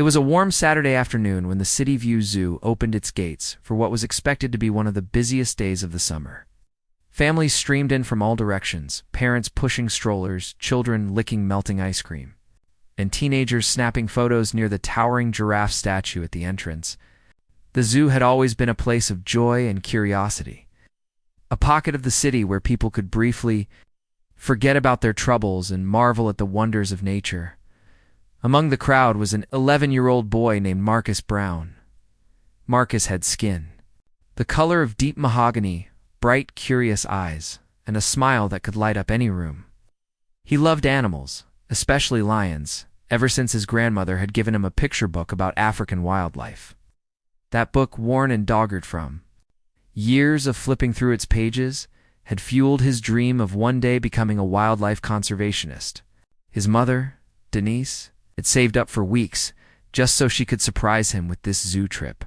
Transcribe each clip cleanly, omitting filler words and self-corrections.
It was a warm Saturday afternoon when the City View Zoo opened its gates for what was expected to be one of the busiest days of the summer. Families streamed in from all directions, parents pushing strollers, children licking melting ice cream, and teenagers snapping photos near the towering giraffe statue at the entrance. The zoo had always been a place of joy and curiosity, a pocket of the city where people could briefly forget about their troubles and marvel at the wonders of nature. Among the crowd was an 11-year-old boy named Marcus Brown. Marcus had skin the color of deep mahogany, bright, curious eyes, and a smile that could light up any room. He loved animals, especially lions, ever since his grandmother had given him a picture book about African wildlife. That book, worn and doggered from years of flipping through its pages, had fueled his dream of one day becoming a wildlife conservationist. His mother, Denise, had saved up for weeks just so she could surprise him with this zoo trip.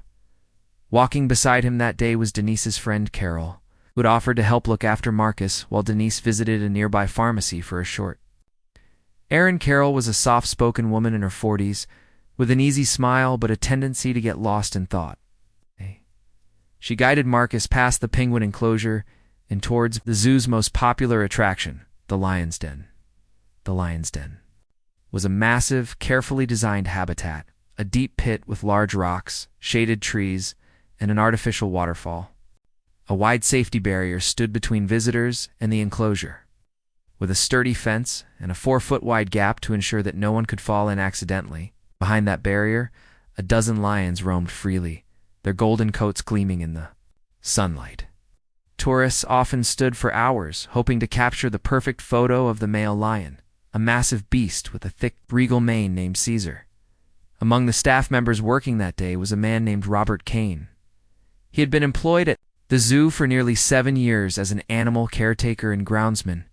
Walking beside him that day was Denise's friend Carol, who had offered to help look after Marcus while Denise visited a nearby pharmacy for a short. Erin Carroll was a soft-spoken woman in her 40s, with an easy smile but a tendency to get lost in thought. She guided Marcus past the penguin enclosure and towards the zoo's most popular attraction, the lion's den. The lion's den was a massive, carefully designed habitat, a deep pit with large rocks, shaded trees, and an artificial waterfall. A wide safety barrier stood between visitors and the enclosure, with a sturdy fence and a 4-foot-wide gap to ensure that no one could fall in accidentally. Behind that barrier, a dozen lions roamed freely, their golden coats gleaming in the sunlight. Tourists often stood for hours, hoping to capture the perfect photo of the male lion, a massive beast with a thick, regal mane named Caesar. Among the staff members working that day was a man named Robert Kane. He had been employed at the zoo for nearly 7 years as an animal caretaker and groundsman.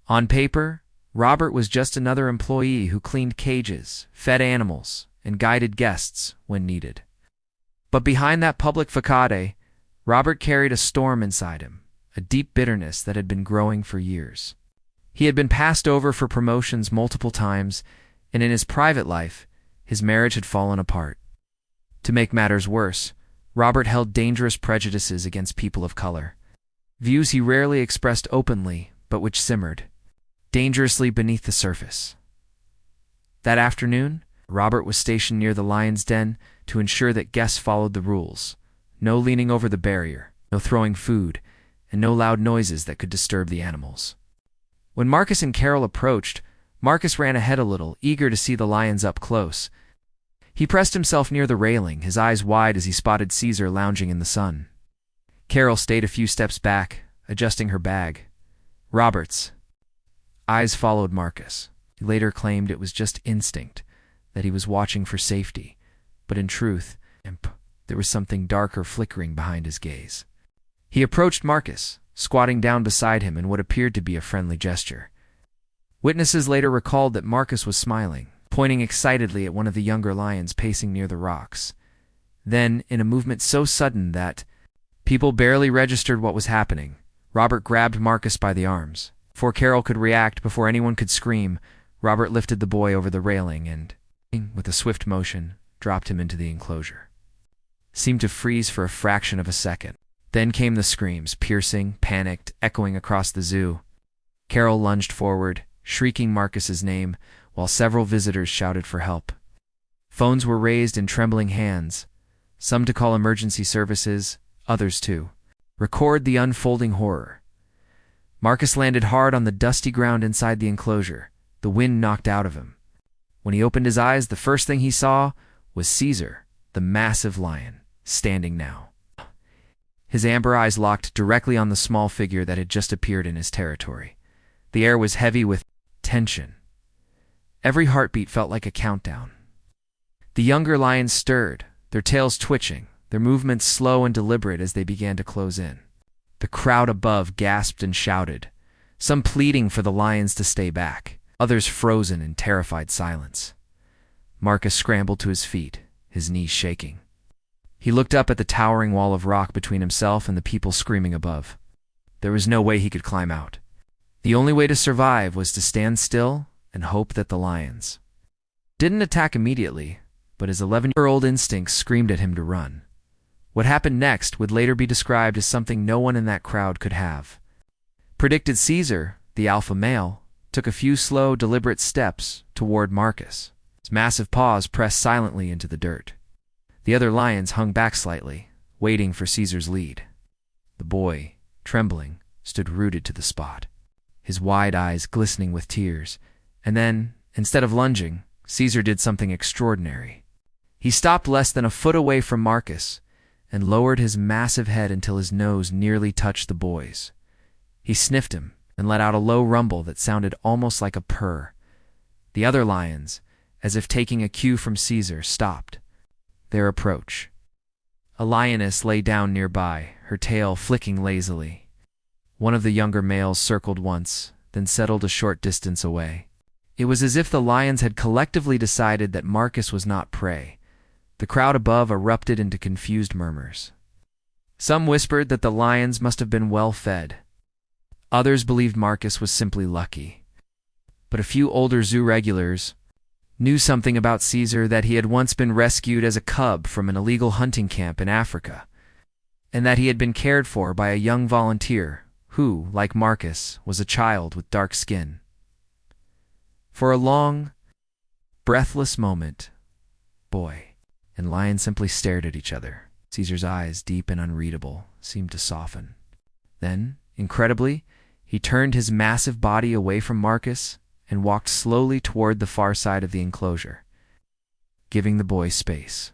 On paper, Robert was just another employee who cleaned cages, fed animals, and guided guests when needed. But behind that public facade, Robert carried a storm inside him, a deep bitterness that had been growing for years. He had been passed over for promotions multiple times, and in his private life, his marriage had fallen apart. To make matters worse, Robert held dangerous prejudices against people of color, views he rarely expressed openly, but which simmered dangerously beneath the surface. That afternoon, Robert was stationed near the lion's den to ensure that guests followed the rules. No leaning over the barrier, no throwing food, and no loud noises that could disturb the animals. When Marcus and Carol approached, Marcus ran ahead a little, eager to see the lions up close. He pressed himself near the railing, his eyes wide as he spotted Caesar lounging in the sun. Carol stayed a few steps back, adjusting her bag. Robert's eyes followed Marcus. He later claimed it was just instinct, that he was watching for safety, but in truth, there was something darker flickering behind his gaze. He approached Marcus, squatting down beside him in what appeared to be a friendly gesture. Witnesses later recalled that Marcus was smiling, pointing excitedly at one of the younger lions pacing near the rocks. Then, in a movement so sudden that people barely registered what was happening, Robert grabbed Marcus by the arms. Before Carol could react, before anyone could scream, Robert lifted the boy over the railing and, with a swift motion, dropped him into the enclosure. Seemed to freeze for a fraction of a second. Then came the screams, piercing, panicked, echoing across the zoo. Carol lunged forward, shrieking Marcus's name, while several visitors shouted for help. Phones were raised in trembling hands, some to call emergency services, others to record the unfolding horror. Marcus landed hard on the dusty ground inside the enclosure, the wind knocked out of him. When he opened his eyes, the first thing he saw was Caesar, the massive lion, standing now. His amber eyes locked directly on the small figure that had just appeared in his territory. The air was heavy with tension. Every heartbeat felt like a countdown. The younger lions stirred, their tails twitching, their movements slow and deliberate as they began to close in. The crowd above gasped and shouted, some pleading for the lions to stay back, others frozen in terrified silence. Marcus scrambled to his feet, his knees shaking. He looked up at the towering wall of rock between himself and the people screaming above. There was no way he could climb out. The only way to survive was to stand still and hope that the lions didn't attack immediately, but his 11-year-old instincts screamed at him to run. What happened next would later be described as something no one in that crowd could have predicted. Caesar, the alpha male, took a few slow, deliberate steps toward Marcus. His massive paws pressed silently into the dirt. The other lions hung back slightly, waiting for Caesar's lead. The boy, trembling, stood rooted to the spot, his wide eyes glistening with tears. And then, instead of lunging, Caesar did something extraordinary. He stopped less than a foot away from Marcus and lowered his massive head until his nose nearly touched the boy's. He sniffed him and let out a low rumble that sounded almost like a purr. The other lions, as if taking a cue from Caesar, stopped their approach. A lioness lay down nearby, her tail flicking lazily. One of the younger males circled once, then settled a short distance away. It was as if the lions had collectively decided that Marcus was not prey. The crowd above erupted into confused murmurs. Some whispered that the lions must have been well fed. Others believed Marcus was simply lucky. But a few older zoo regulars knew something about Caesar, that he had once been rescued as a cub from an illegal hunting camp in Africa, and that he had been cared for by a young volunteer who, like Marcus, was a child with dark skin. For a long, breathless moment, boy and lion simply stared at each other. Caesar's eyes, deep and unreadable, seemed to soften. Then, incredibly, he turned his massive body away from Marcus and walked slowly toward the far side of the enclosure, giving the boy space.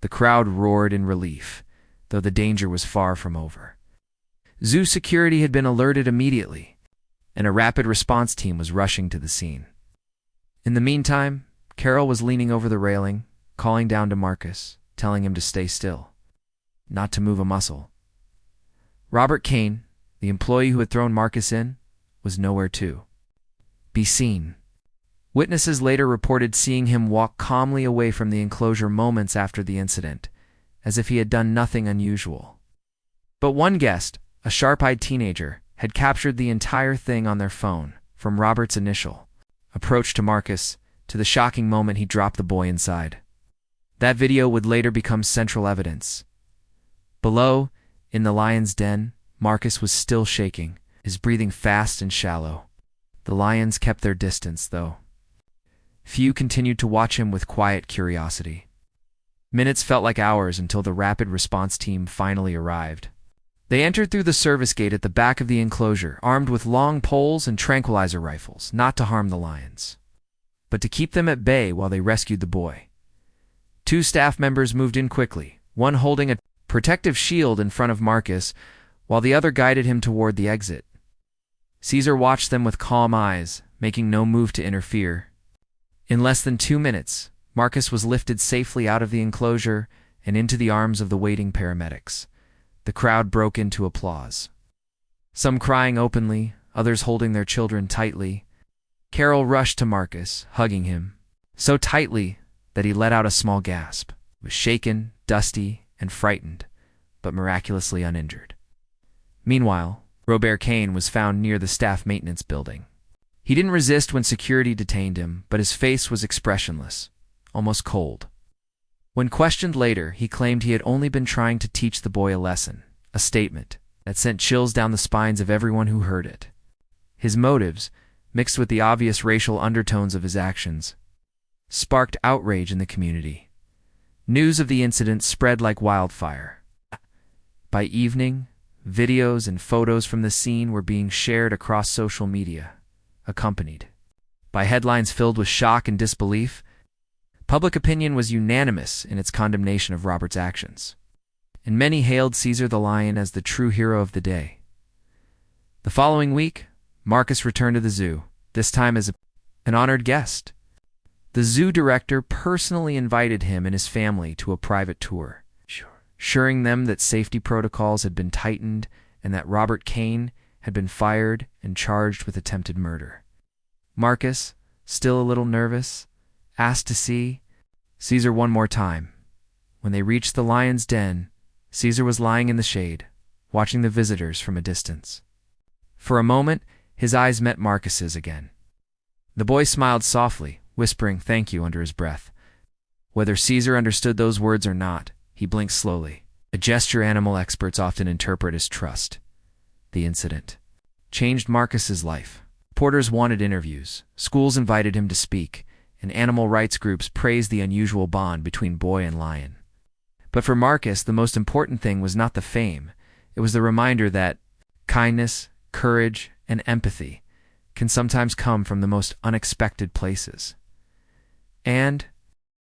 The crowd roared in relief, though the danger was far from over. Zoo security had been alerted immediately, and a rapid response team was rushing to the scene. In the meantime, Carol was leaning over the railing, calling down to Marcus, telling him to stay still, not to move a muscle. Robert Kane, the employee who had thrown Marcus in, was nowhere to be seen. Witnesses later reported seeing him walk calmly away from the enclosure moments after the incident, as if he had done nothing unusual. But one guest, a sharp-eyed teenager, had captured the entire thing on their phone, from Robert's initial approach to Marcus to the shocking moment he dropped the boy inside. That video would later become central evidence. Below, in the lion's den, Marcus was still shaking, his breathing fast and shallow. The lions kept their distance, though. Few continued to watch him with quiet curiosity. Minutes felt like hours until the rapid response team finally arrived. They entered through the service gate at the back of the enclosure, armed with long poles and tranquilizer rifles, not to harm the lions, but to keep them at bay while they rescued the boy. 2 staff members moved in quickly, one holding a protective shield in front of Marcus, while the other guided him toward the exit. Caesar watched them with calm eyes, making no move to interfere. In less than 2 minutes, Marcus was lifted safely out of the enclosure and into the arms of the waiting paramedics. The crowd broke into applause, some crying openly, others holding their children tightly. Carol rushed to Marcus, hugging him so tightly that he let out a small gasp. He was shaken, dusty, and frightened, but miraculously uninjured. Meanwhile, Robert Kane was found near the staff maintenance building. He didn't resist when security detained him, but his face was expressionless, almost cold. When questioned later, he claimed he had only been trying to teach the boy a lesson, a statement that sent chills down the spines of everyone who heard it. His motives, mixed with the obvious racial undertones of his actions, sparked outrage in the community. News of the incident spread like wildfire. By evening, videos and photos from the scene were being shared across social media, accompanied by headlines filled with shock and disbelief. Public opinion was unanimous in its condemnation of Robert's actions, and many hailed Caesar the Lion as the true hero of the day. The following week, Marcus returned to the zoo, this time as an honored guest. The zoo director personally invited him and his family to a private tour, assuring them that safety protocols had been tightened and that Robert Kane had been fired and charged with attempted murder. Marcus, still a little nervous, asked to see Caesar one more time. When they reached the lion's den, Caesar was lying in the shade, watching the visitors from a distance. For a moment, his eyes met Marcus's again. The boy smiled softly, whispering thank you under his breath. Whether Caesar understood those words or not, he blinked slowly, a gesture animal experts often interpret as trust. The incident changed Marcus's life. Reporters wanted interviews, schools invited him to speak, and animal rights groups praised the unusual bond between boy and lion. But for Marcus, the most important thing was not the fame. It was the reminder that kindness, courage, and empathy can sometimes come from the most unexpected places. And